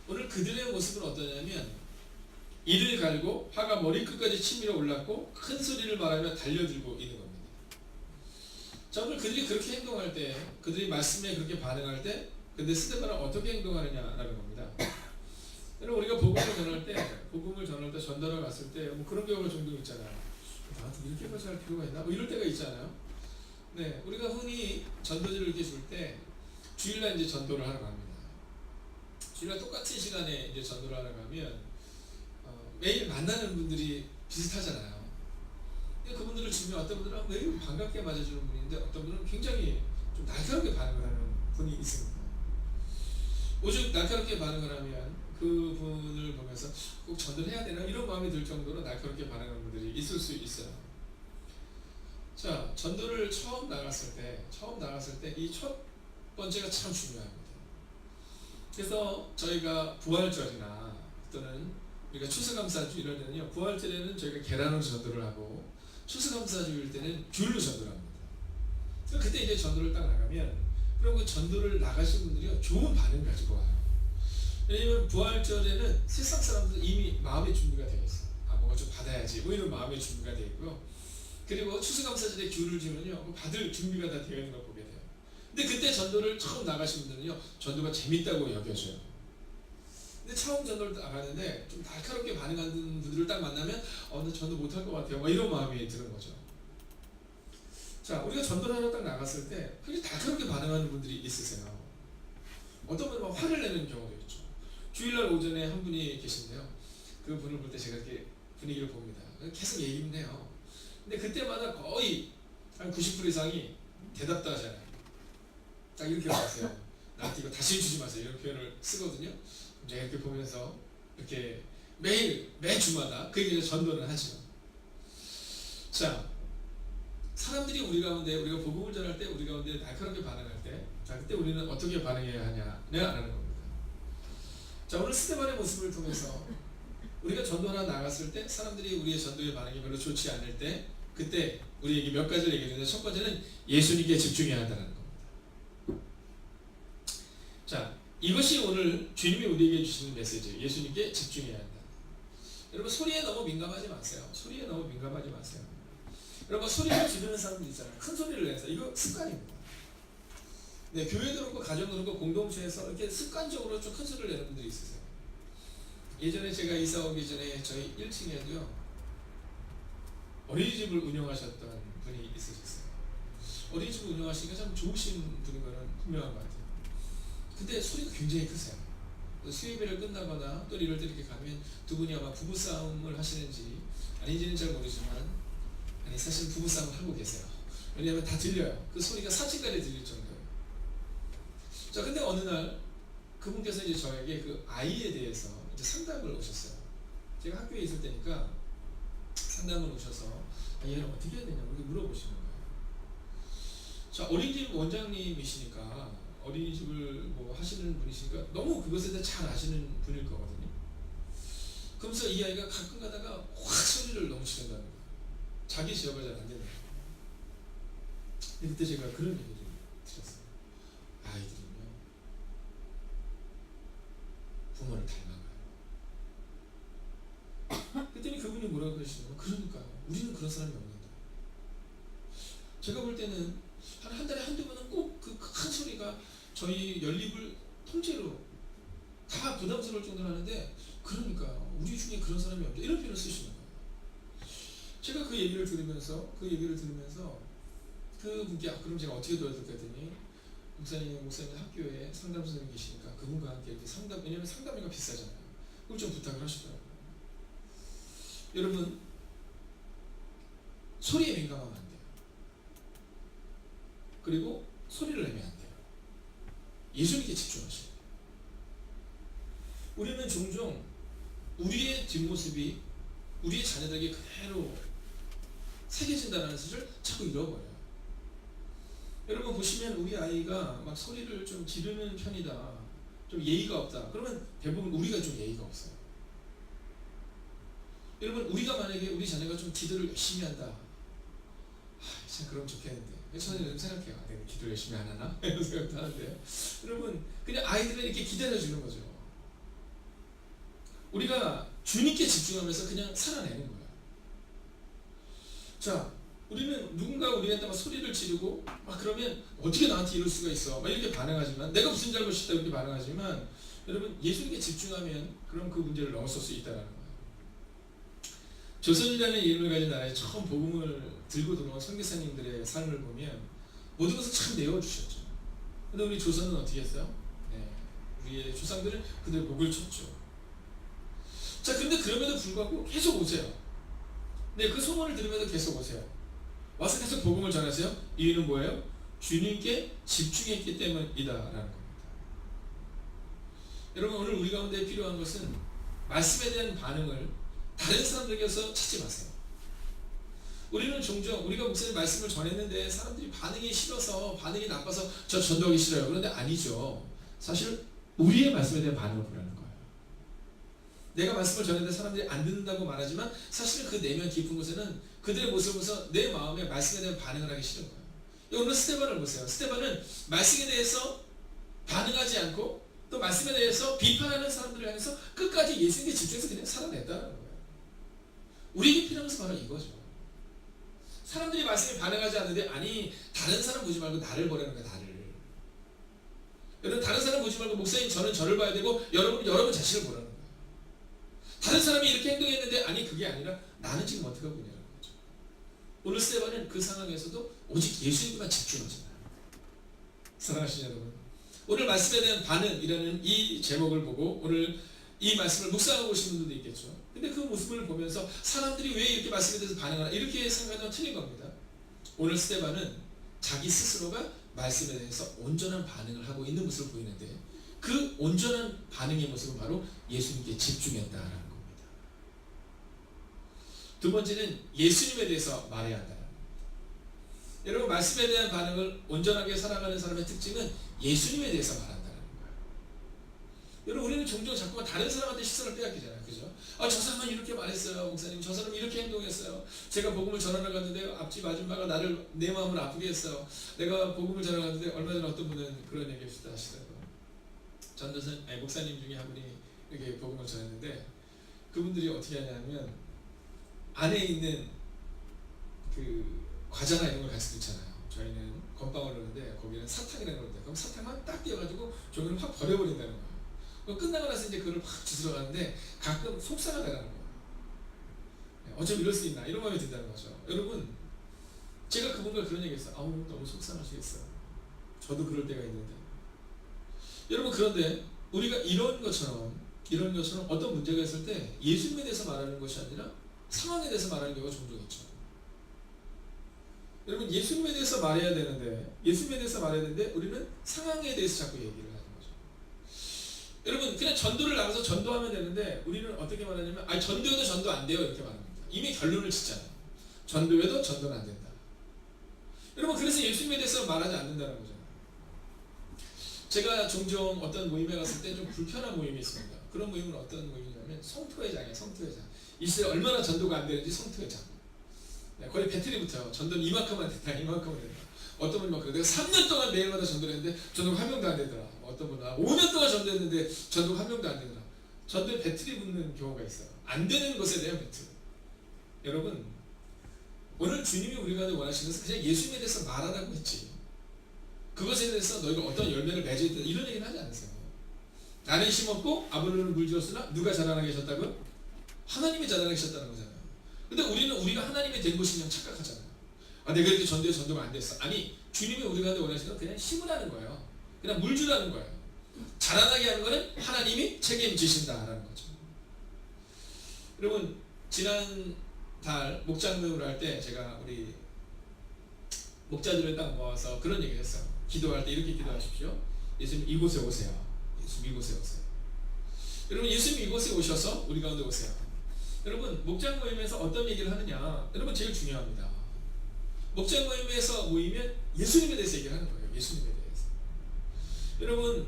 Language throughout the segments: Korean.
오늘 그들의 모습은 어떠냐면 이를 갈고 화가 머리끝까지 치밀어 올랐고 큰 소리를 말하며 달려들고 있는 겁니다. 자, 오늘 그들이 그렇게 행동할 때, 그들이 말씀에 그렇게 반응할 때, 근데 스데반은 어떻게 행동하느냐라는 겁니다. 여러분, 우리가 복음을 전할 때 전달을 갔을 때 뭐 그런 경우가 종종 있잖아요. 나한테 이렇게까지 할 필요가 있나? 뭐 이럴 때가 있잖아요. 네, 우리가 흔히 전도지를 이렇게 줄 때 주일날 이제 전도를 하러 갑니다. 주일날 똑같은 시간에 이제 전도를 하러 가면 매일 만나는 분들이 비슷하잖아요. 그분들을 주면 어떤 분들은 매일 반갑게 맞아주는 분인데 어떤 분은 굉장히 좀 날카롭게 반응을 하는 분이 있습니다. 오죽 날카롭게 반응을 하면 그 분을 보면서 꼭 전도를 해야 되나 이런 마음이 들 정도로 날카롭게 반응하는 분들이 있을 수 있어요. 자, 전도를 처음 나갔을 때 이 첫 번째가 참 중요합니다. 그래서 저희가 부활절이나 또는 우리가 추수감사주 이럴 때는요, 부활절에는 저희가 계란으로 전도를 하고 추수감사주일 때는 귤로 전도를 합니다. 그때 이제 전도를 딱 나가면 그럼 그 전도를 나가신 분들이 좋은 반응 가지고 와요. 왜냐면 부활절에는 세상 사람들은 이미 마음의 준비가 되어 있어요. 뭔가 좀 받아야지 뭐 이런 마음의 준비가 되어 있고요. 그리고 추수감사절에 귤을 주면요, 받을 준비가 다 되어 있는 걸 보게 돼요. 근데 그때 전도를 처음 나가신 분들은요, 전도가 재밌다고 여겨져요. 근데 처음 전도를 나가는데 좀 날카롭게 반응하는 분들을 딱 만나면 나 전도 못할 것 같아요. 이런 마음이 드는 거죠. 자, 우리가 전도를 하러 딱 나갔을 때 굉장히 날카롭게 반응하는 분들이 있으세요. 어떤 분은 막 화를 내는 경우도 있죠. 주일날 오전에 한 분이 계신데요. 그 분을 볼 때 제가 이렇게 분위기를 봅니다. 계속 얘기는 해요. 근데 그때마다 거의 한 90% 이상이 대답도 하잖아요. 딱 이렇게 말하세요. 나한테 이거 다시 주지 마세요. 이런 표현을 쓰거든요. 제가 이렇게 보면서 이렇게 매주마다 그 얘기를 전도를 하죠. 자, 사람들이 우리가 복음을 전할 때 우리 가운데 날카롭게 반응할 때, 자, 그때 우리는 어떻게 반응해야 하냐라는 겁니다. 자, 오늘 스데반의 모습을 통해서 우리가 전도하러 나갔을 때 사람들이 우리의 전도의 반응이 별로 좋지 않을 때, 그때 우리에게 몇 가지를 얘기했는데, 첫 번째는 예수님께 집중해야 한다는 겁니다. 자, 이것이 오늘 주님이 우리에게 주시는 메시지예요. 예수님께 집중해야 한다. 여러분, 소리에 너무 민감하지 마세요. 여러분, 소리를 지르는 사람들 있잖아요. 큰 소리를 내서. 이거 습관입니다. 네, 교회도 그렇고 가정도 그렇고 공동체에서 이렇게 습관적으로 좀 큰 소리를 내는 분들이 있으세요. 예전에 제가 이사 오기 전에 저희 1층에도요, 어린이집을 운영하셨던 분이 있으셨어요. 어린이집을 운영하시니까 참 좋으신 분인 거는 분명한 것 같아요. 근데 소리가 굉장히 크세요. 수요일을 끝나거나 또 이럴 때 이렇게 가면 두 분이 아마 부부싸움을 하시는지 아닌지는 잘 모르지만, 사실 부부싸움을 하고 계세요. 왜냐하면 다 들려요. 그 소리가 4층까지 들릴 정도예요. 자, 근데 어느 날 그분께서 이제 저에게 그 아이에 대해서 이제 상담을 오셨어요. 제가 학교에 있을 때니까 상담을 오셔서 얘는 어떻게 해야 되냐고 이렇게 물어보시는 거예요. 자, 어린이집 원장님이시니까, 어린이집을 뭐 하시는 분이시니까 너무 그것에 대해 잘 아시는 분일 거거든요. 그러면서 이 아이가 가끔 가다가 확 소리를 너무 지른다는 거예요. 자기 제어가 잘 안 되는 거예요. 근데 그때 제가 그런 얘기를 드렸어요. 아이들은요, 부모를 닮아가요. 그랬더니 그분이 뭐라고 그러시냐면, 그러니까요, 우리는 그런 사람이 없는데. 제가 볼 때는 한 달에 한두 번은 꼭 그 큰 소리가 저희 연립을 통째로 다 부담스러울 정도로 하는데, 그러니까요, 우리 중에 그런 사람이 없다, 이런 표현을 쓰시는 거예요. 제가 그 얘기를 들으면서 그분께 그럼 제가 어떻게 도와드릴까 했더니, 목사님 학교에 상담 선생님 계시니까 그분과 함께 이렇게 왜냐면 상담료가 비싸잖아요. 그걸 좀 부탁을 하시더라고요. 여러분, 소리에 민감하면 안 돼요. 그리고 소리를 내면 안 돼요. 예수님께 집중하셔야 돼요. 우리는 종종 우리의 뒷모습이 우리의 자녀들에게 그대로 새겨진다는 사실을 자꾸 잃어버려요. 여러분 보시면 우리 아이가 막 소리를 좀 지르는 편이다, 좀 예의가 없다, 그러면 대부분 우리가 좀 예의가 없어요. 여러분, 우리가 만약에 우리 자녀가 좀 기도를 열심히 한다, 참 그럼 좋겠는데, 저는 요즘 생각해요. 내가 기도를 열심히 안 하나? 이런 생각도 하는데요. 여러분, 그냥 아이들은 이렇게 기다려주는 거죠. 우리가 주님께 집중하면서 그냥 살아내는 거야. 자, 우리는 누군가 우리한테 막 소리를 지르고 막 그러면 어떻게 나한테 이럴 수가 있어 막 이렇게 반응하지만, 내가 무슨 잘못이 있다 이렇게 반응하지만, 여러분 예수님께 집중하면 그럼 그 문제를 넘어설 수 있다는 거예요. 조선이라는 이름을 가진 나라에 처음 복음을 들고 들어온 선교사님들의 삶을 보면 모든 것을 참 내어주셨죠. 근데 우리 조선은 어떻게 했어요? 네, 우리의 조상들은 그들 목을 쳤죠. 자, 근데 그럼에도 불구하고 계속 오세요. 네, 그 소문을 들으면서 계속 오세요. 와서 계속 복음을 전하세요. 이유는 뭐예요? 주님께 집중했기 때문이다라는 겁니다. 여러분, 오늘 우리 가운데 필요한 것은 말씀에 대한 반응을 다른 사람들에게서 찾지 마세요. 우리는 종종 우리가 목사님 말씀을 전했는데 사람들이 반응이 싫어서, 반응이 나빠서 저 전도하기 싫어요. 그런데 아니죠. 사실 우리의 말씀에 대한 반응을 보라는 거예요. 내가 말씀을 전했는데 사람들이 안 듣는다고 말하지만 사실은 그 내면 깊은 곳에는 그들의 모습을 보면서 내 마음에 말씀에 대한 반응을 하기 싫은 거예요. 오늘 스데반을 보세요. 스데반은 말씀에 대해서 반응하지 않고 또 말씀에 대해서 비판하는 사람들을 향해서 끝까지 예수님께 집중해서 그냥 살아냈다는 거예요. 우리에게 필요한 것은 바로 이거죠. 사람들이 말씀에 반응하지 않는데, 아니 다른 사람 보지 말고 나를 보라는 거야. 나를. 여러분, 다른 사람 보지 말고 목사님 저는 저를 봐야 되고 여러분 자신을 보라는 거예요. 다른 사람이 이렇게 행동했는데, 아니 그게 아니라 나는 지금 어떻게 하고 있냐는 거죠. 오늘 스데반은 그 상황에서도 오직 예수님만 집중하잖아요. 사랑하시는 여러분, 오늘 말씀에 대한 반응이라는 이 제목을 보고 오늘 이 말씀을 묵상하고 오신 분들도 있겠죠. 근데 그 모습을 보면서 사람들이 왜 이렇게 말씀에 대해서 반응하나 이렇게 생각하면 틀린 겁니다. 오늘 스데반은 자기 스스로가 말씀에 대해서 온전한 반응을 하고 있는 모습을 보이는데, 그 온전한 반응의 모습은 바로 예수님께 집중했다라는 겁니다. 두 번째는 예수님에 대해서 말해야 한다는 겁니다. 여러분, 말씀에 대한 반응을 온전하게 살아가는 사람의 특징은 예수님에 대해서 말한다는 거예요. 여러분, 우리는 종종 자꾸만 다른 사람한테 시선을 빼앗기잖아요. 그죠? 아, 저 사람은 이렇게 말했어요. 목사님, 저 사람은 이렇게 행동했어요. 제가 복음을 전하러 갔는데 앞집 아줌마가 내 마음을 아프게 했어요. 내가 복음을 전하러 갔는데 얼마 전에 어떤 분은 그런 얘기 하시더라고요. 목사님 중에 한 분이 이렇게 복음을 전했는데, 그분들이 어떻게 하냐면 안에 있는 그 과자나 이런 걸 갈 수도 있잖아요. 저희는 건빵을 넣는데 거기는 사탕이라는 걸 넣는데, 그럼 사탕만 딱 띄워가지고 종이를 확 버려버린다는 거예요. 끝나고 나서 이제 그걸 확 주스러 가는데 가끔 속상하다는 거예요. 어쩜 이럴 수 있나 이런 마음이 든다는 거죠. 여러분, 제가 그분과 그런 얘기 했어요. 아우, 너무 속상하시겠어요. 저도 그럴 때가 있는데. 여러분, 그런데 우리가 이런 것처럼 어떤 문제가 있을 때 예수님에 대해서 말하는 것이 아니라 상황에 대해서 말하는 경우가 종종 있죠. 여러분, 예수님에 대해서 말해야 되는데 우리는 상황에 대해서 자꾸 얘기를 하는 거죠. 여러분, 그냥 전도를 나가서 전도하면 되는데 우리는 어떻게 말하냐면, 아니 전도해도 전도 안 돼요 이렇게 말합니다. 이미 결론을 짓잖아요. 전도해도 전도는 안 된다. 여러분, 그래서 예수님에 대해서 말하지 않는다는 거잖아요. 제가 종종 어떤 모임에 갔을 때 좀 불편한 모임이 있습니다. 그런 모임은 어떤 모임이냐면 성토회장이에요. 성토회장. 이 시대에 얼마나 전도가 안 되는지 성토회장. 거의 배틀이부터 전도는 이만큼만 됐다. 어떤 분이 막 그래. 내가 3년 동안 매일마다 전도를 했는데 전도가 한 명도 안 되더라. 어떤 분은 5년 동안 전도했는데 전도가 한 명도 안 되더라. 전도에 배틀이 붙는 경우가 있어요. 안 되는 것에 대한 배틀. 여러분, 오늘 주님이 우리가 원하시는 것은 그냥 예수님에 대해서 말하라고 했지, 그것에 대해서 너희가 어떤 열매를 맺어야 된다 이런 얘기는 하지 않으세요. 나는 심었고 아브라함은 물주었으나 누가 자라나게 하셨다고요? 하나님이 자라나게 하셨다는 거잖아요. 근데 우리가 하나님이 된 것이 그냥 착각하잖아요. 아, 내가 이렇게 전도가 안 됐어. 아니, 주님이 우리가 원하시는 건 그냥 심으라는 거예요. 그냥 물 주라는 거예요. 자라나게 하는 거는 하나님이 책임지신다라는 거죠. 여러분, 지난 달 목장 모임을 할 때 제가 우리 목자들을 딱 모아서 그런 얘기를 했어요. 기도할 때 이렇게 기도하십시오. 예수님 이곳에 오세요. 예수님 이곳에 오세요. 여러분, 예수님 이곳에 오셔서 우리 가운데 오세요. 여러분, 목장 모임에서 어떤 얘기를 하느냐, 여러분 제일 중요합니다. 목장 모임에서 모이면 예수님에 대해서 얘기를 하는 거예요. 예수님에 대해서. 여러분,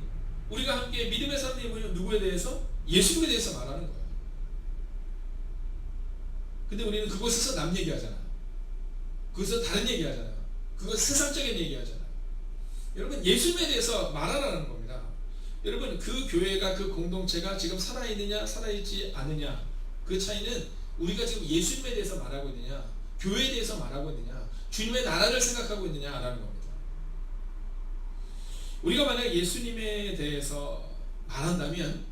우리가 함께 믿음의 사람들이 모이면 누구에 대해서? 예수님에 대해서 말하는 거예요. 근데 우리는 그곳에서 남 얘기하잖아요. 그곳에서 다른 얘기하잖아요. 그거 세상적인 얘기하잖아요. 여러분, 예수님에 대해서 말하라는 겁니다. 여러분 그 교회가 그 공동체가 지금 살아있느냐 살아있지 않느냐 그 차이는 우리가 지금 예수님에 대해서 말하고 있느냐 교회에 대해서 말하고 있느냐 주님의 나라를 생각하고 있느냐라는 겁니다. 우리가 만약 예수님에 대해서 말한다면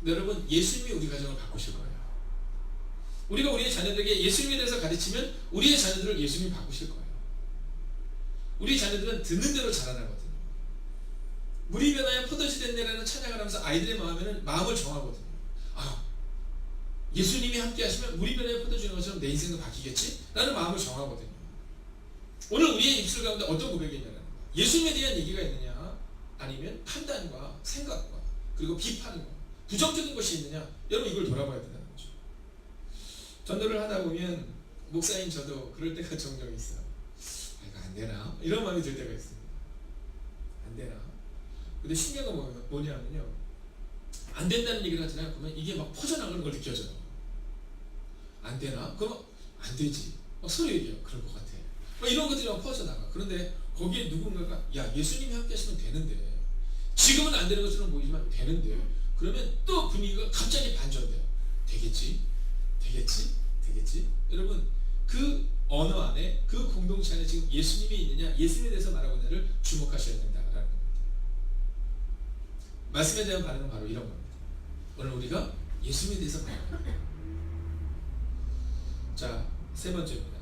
여러분 예수님이 우리 가정을 바꾸실 거예요. 우리가 우리의 자녀들에게 예수님에 대해서 가르치면 우리의 자녀들을 예수님이 바꾸실 거예요. 우리 자녀들은 듣는 대로 자라나거든요. 물이 변하여 포도주 됐네라는 찬양을 하면서 아이들의 마음을 정하거든요. 아, 예수님이 함께 하시면 물이 변하여 포도주 된 것처럼 내 인생도 바뀌겠지? 라는 마음을 정하거든요. 오늘 우리의 입술 가운데 어떤 고백이 있냐는 거예요. 예수님에 대한 얘기가 있느냐 아니면 판단과 생각과 그리고 비판과 부정적인 것이 있느냐 여러분 이걸 돌아봐야 된다는 거죠. 전도를 하다 보면 목사인 저도 그럴 때가 종종 있어요. 아, 이거 안 되나? 이런 마음이 들 때가 있습니다. 안 되나? 근데 신기한 건 뭐냐면요. 안 된다는 얘기를 하잖아요. 그러면 이게 막 퍼져나가는 걸 느껴져요. 안 되나? 그럼 안 되지. 서로 얘기해요. 그럴 것 같아. 이런 것들이 막 퍼져나가. 그런데 거기에 누군가가 야 예수님이 함께 하시면 되는데 지금은 안 되는 것처럼 보이지만 되는데 그러면 또 분위기가 갑자기 반전돼요. 되겠지? 되겠지? 되겠지? 여러분 그 언어 안에 그 공동체 안에 지금 예수님이 있느냐 예수님에 대해서 말하고 있느냐를 주목하셔야 된다라는 겁니다. 말씀에 대한 반응은 바로 이런 겁니다. 오늘 우리가 예수님에 대해서 말합니다. 자, 세 번째입니다.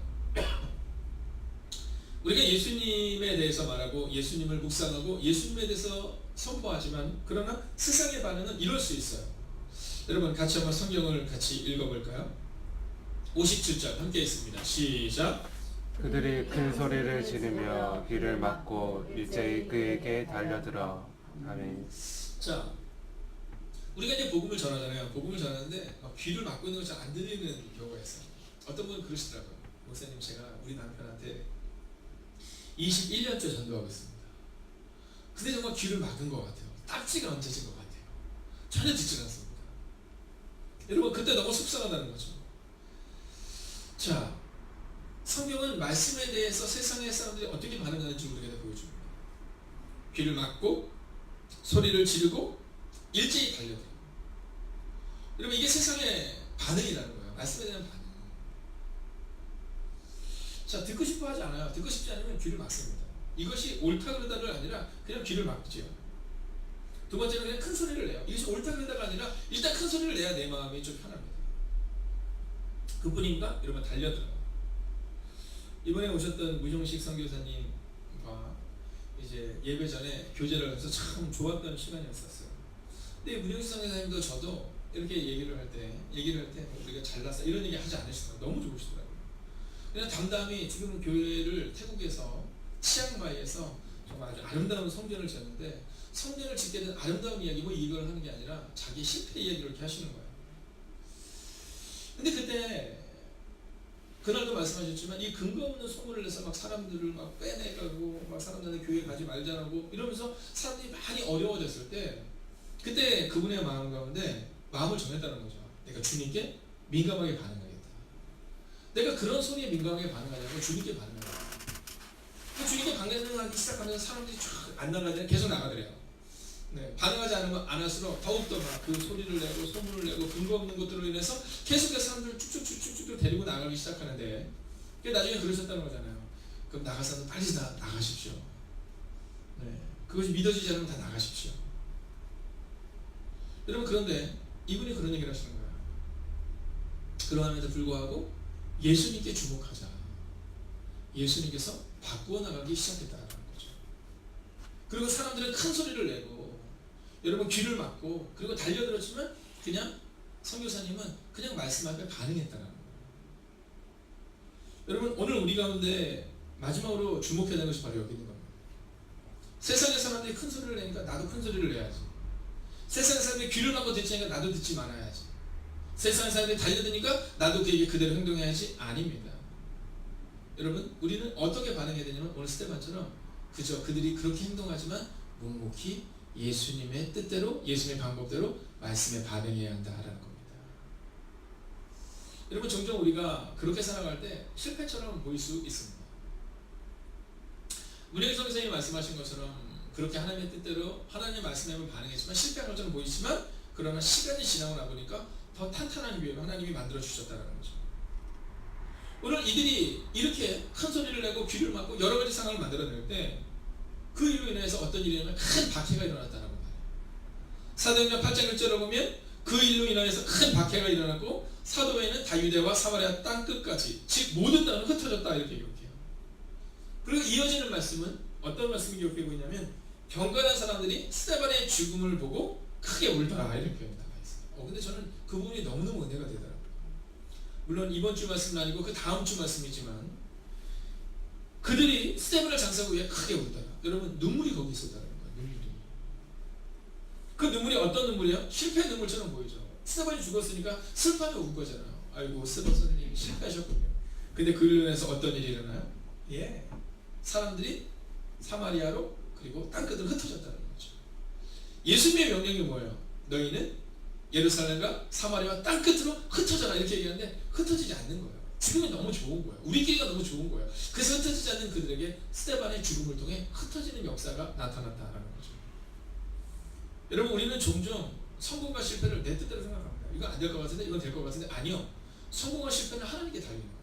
우리가 예수님에 대해서 말하고 예수님을 묵상하고 예수님에 대해서 선포하지만 그러나 세상의 반응은 이럴 수 있어요. 여러분 같이 한번 성경을 같이 읽어볼까요? 57절 함께 있습니다. 시작. 그들이 큰 소리를 지르며 귀를 막고 일제히 그에게 달려들어. 아멘. 자, 우리가 이제 복음을 전하잖아요. 복음을 전하는데 귀를 막고 있는 것이 안 들리는 경우가 있어요. 어떤 분은 그러시더라고요. 목사님 제가 우리 남편한테 21년째 전도하고 있습니다. 근데 정말 귀를 막은 것 같아요. 딱지가 얹어진 것 같아요. 전혀 듣지 않습니다. 여러분 그때 너무 속상하다는 거죠. 자, 성경은 말씀에 대해서 세상의 사람들이 어떻게 반응하는지 우리에게 보여줍니다. 귀를 막고 소리를 지르고 일제히 달려들어요. 여러분 이게 세상의 반응이라는 거예요. 말씀에 대한 반응. 자, 듣고 싶어 하지 않아요. 듣고 싶지 않으면 귀를 막습니다. 이것이 옳다 그러다가 아니라 그냥 귀를 막지요. 두 번째는 그냥 큰 소리를 내요. 이것이 옳다 그러다가 아니라 일단 큰 소리를 내야 내 마음이 좀 편합니다. 그뿐인가? 여러분 달려들어요. 이번에 오셨던 무종식 선교사님과 이제 예배 전에 교제를 해서 참 좋았던 시간이었어요. 근데 무종식 선교사님도 저도 이렇게 얘기를 할 때 우리가 잘났어 이런 얘기 하지 않으시더라고요. 너무 좋으시더라고요. 그냥 담담히 지금 교회를 태국에서 치앙마이에서 정말 아주 아름다운 성전을 지었는데 성전을 짓게 된 아름다운 이야기 뭐 이걸 하는 게 아니라 자기 실패 이야기를 이렇게 하시는 거예요. 근데 그때 그날도 말씀하셨지만 이 근거 없는 소문을 내서 막 사람들을 막 빼내가고 막 사람들한테 교회 가지 말자라고 이러면서 사람들이 많이 어려워졌을 때 그때 그분의 마음 가운데 마음을 정했다는 거죠. 내가 주님께 민감하게 반응하겠다. 내가 그런 소리에 민감하게 반응하냐고 주님께 반응하겠다. 주님께 반응하기 시작하면서 사람들이 쫙 안 나가잖아요. 계속 나가더래요. 네, 반응하지 않을수록 더욱더 막 그 소리를 내고 소문을 내고 근거 없는 것들로 인해서 계속해서 사람들을 쭉쭉 데리고 나가기 시작하는데 나중에 그러셨다는 거잖아요. 그럼 나가서 빨리 다 나가십시오. 네, 그것이 믿어지지 않으면 다 나가십시오. 여러분 그런데 이분이 그런 얘기를 하시는 거예요. 그러함에도 불구하고 예수님께 주목하자. 예수님께서 바꾸어 나가기 시작했다는 거죠. 그리고 사람들은 큰 소리를 내고 여러분 귀를 막고 그리고 달려들었지만 그냥 선교사님은 그냥 말씀 앞에 반응했다는 거예요. 여러분 오늘 우리 가운데 마지막으로 주목해야 되는 것이 바로 여기 있는 겁니다. 세상의 사람들이 큰 소리를 내니까 나도 큰 소리를 내야지. 세상의 사람들이 귀를 막고 듣지 않으니까 나도 듣지 말아야지. 세상의 사람들이 달려드니까 나도 그에게 그대로 행동해야지. 아닙니다. 여러분 우리는 어떻게 반응해야 되냐면 오늘 스테반처럼 그저 그들이 그렇게 행동하지만 묵묵히 예수님의 뜻대로 예수님의 방법대로 말씀에 반응해야 한다라는 겁니다. 여러분 종종 우리가 그렇게 살아갈 때 실패처럼 보일 수 있습니다. 문혜기 선생님이 말씀하신 것처럼 그렇게 하나님의 뜻대로 하나님의 말씀에 한번 반응했지만 실패한 것처럼 보이지만 그러나 시간이 지나고 나보니까 더 탄탄한 교회로 하나님이 만들어 주셨다는 거죠. 오늘 이들이 이렇게 큰 소리를 내고 귀를 막고 여러 가지 상황을 만들어낼 때 그 일로 인해서 어떤 일이 일어나면 큰 박해가 일어났다는 말이에요. 사도행전 8장 1절을 보면 그 일로 인하여서 큰 박해가 일어났고 사도에는 다 유대와 사마리아 땅 끝까지 즉 모든 땅은 흩어졌다 이렇게 기록해요. 그리고 이어지는 말씀은 어떤 말씀이 기록되고 있냐면 경건한 사람들이 스데반의 죽음을 보고 크게 울더라 이렇게 표현이 나와 있어요. 근데 저는 그 부분이 너무너무 은혜가 되더라고요. 물론 이번 주 말씀은 아니고 그 다음 주 말씀이지만 그들이 스데반을 장사하고 위해 크게 울더라. 여러분 눈물이 거기 있었다는 거예요. 눈물이. 그 눈물이 어떤 눈물이야? 실패의 눈물처럼 보이죠. 스데반이 죽었으니까 슬퍼하며 울 거잖아요. 아이고 스데반 선생님이 실패하셨군요. 근데 그로 인해서 어떤 일이 일어나요? 사람들이 사마리아로 그리고 땅끝으로 흩어졌다는 거죠. 예수님의 명령이 뭐예요? 너희는 예루살렘과 사마리아와 땅끝으로 흩어져라 이렇게 얘기하는데 흩어지지 않는 거예요. 지금이 너무 좋은 거예요. 우리끼리가 너무 좋은 거예요. 그래서 흩어지지 않는 그들에게 스데반의 죽음을 통해 흩어지는 역사가 나타났다는 거죠. 여러분 우리는 종종 성공과 실패를 내 뜻대로 생각합니다. 이건 안 될 것 같은데 이건 될 것 같은데 아니요. 성공과 실패는 하나님께 달리는 거예요.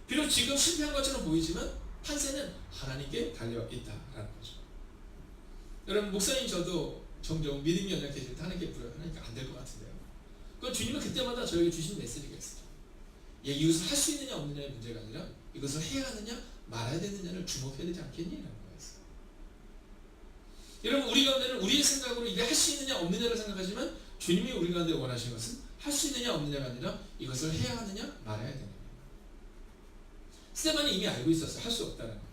비록 지금 실패한 것처럼 보이지만 판세는 하나님께 달려있다라는 거죠. 여러분 목사님 저도 종종 믿음이 연약해질 때 하나님께 물어요. 하나님께 안 될 것 같은데요. 그건 주님은 그때마다 저에게 주신 메시지가 있어요. 이것을 할 수 있느냐 없느냐의 문제가 아니라 이것을 해야 하느냐 말아야 되느냐를 주목해야 되지 않겠니? 라는 거였어요. 여러분 우리 가운데는 우리의 생각으로 이게 할 수 있느냐 없느냐를 생각하지만 주님이 우리 가운데 원하시는 것은 할 수 있느냐 없느냐가 아니라 이것을 해야 하느냐 말아야 되느냐. 스데반이 이미 알고 있었어요. 할 수 없다는 거예요.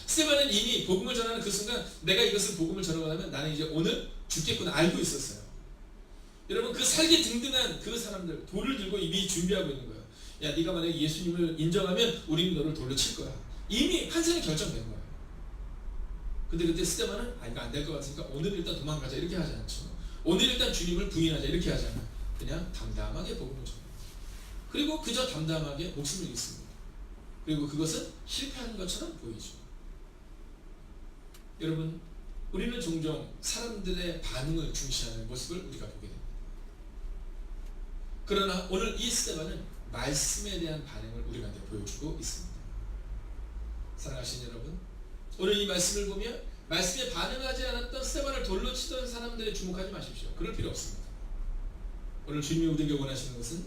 스데반은 이미 복음을 전하는 그 순간 내가 이것을 복음을 전하면 나는 이제 오늘 죽겠구나 알고 있었어요. 여러분 그 살기 등등한 그 사람들 돌을 들고 이미 준비하고 있는 거예요. 야 네가 만약에 예수님을 인정하면 우리는 너를 돌로 칠 거야. 이미 판세는 결정된 거예요. 근데 그때 스데반은 이거 안 될 것 같으니까 오늘 일단 도망가자 이렇게 하지 않죠. 오늘 일단 주님을 부인하자 이렇게 하지 않아요. 그냥 담담하게 복음을 전해요. 그리고 그저 담담하게 목숨을 잃습니다. 그리고 그것은 실패한 것처럼 보이죠. 여러분 우리는 종종 사람들의 반응을 중시하는 모습을 우리가 보게 됩니다. 그러나 오늘 이 스데반은 말씀에 대한 반응을 우리한테 보여주고 있습니다. 사랑하시는 여러분 오늘 이 말씀을 보면 말씀에 반응하지 않았던 스데반을 돌로 치던 사람들에 주목하지 마십시오. 그럴 필요 없습니다. 오늘 주님이 우리에게 원하시는 것은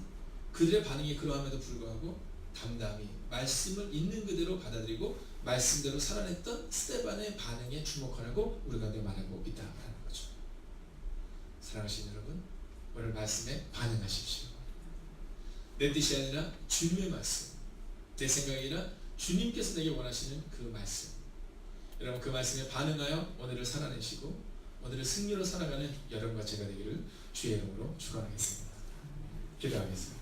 그들의 반응이 그러함에도 불구하고 담담히 말씀을 있는 그대로 받아들이고 말씀대로 살아냈던 스데반의 반응에 주목하라고 우리 가운데 말하고 있다는 거죠. 사랑하시는 여러분 오늘 말씀에 반응하십시오. 내 뜻이 아니라 주님의 말씀, 내 생각이 아니라 주님께서 내게 원하시는 그 말씀. 여러분 그 말씀에 반응하여 오늘을 살아내시고 오늘을 승리로 살아가는 여러분과 제가 되기를 주의 이름으로 축원하겠습니다. 기도하겠습니다.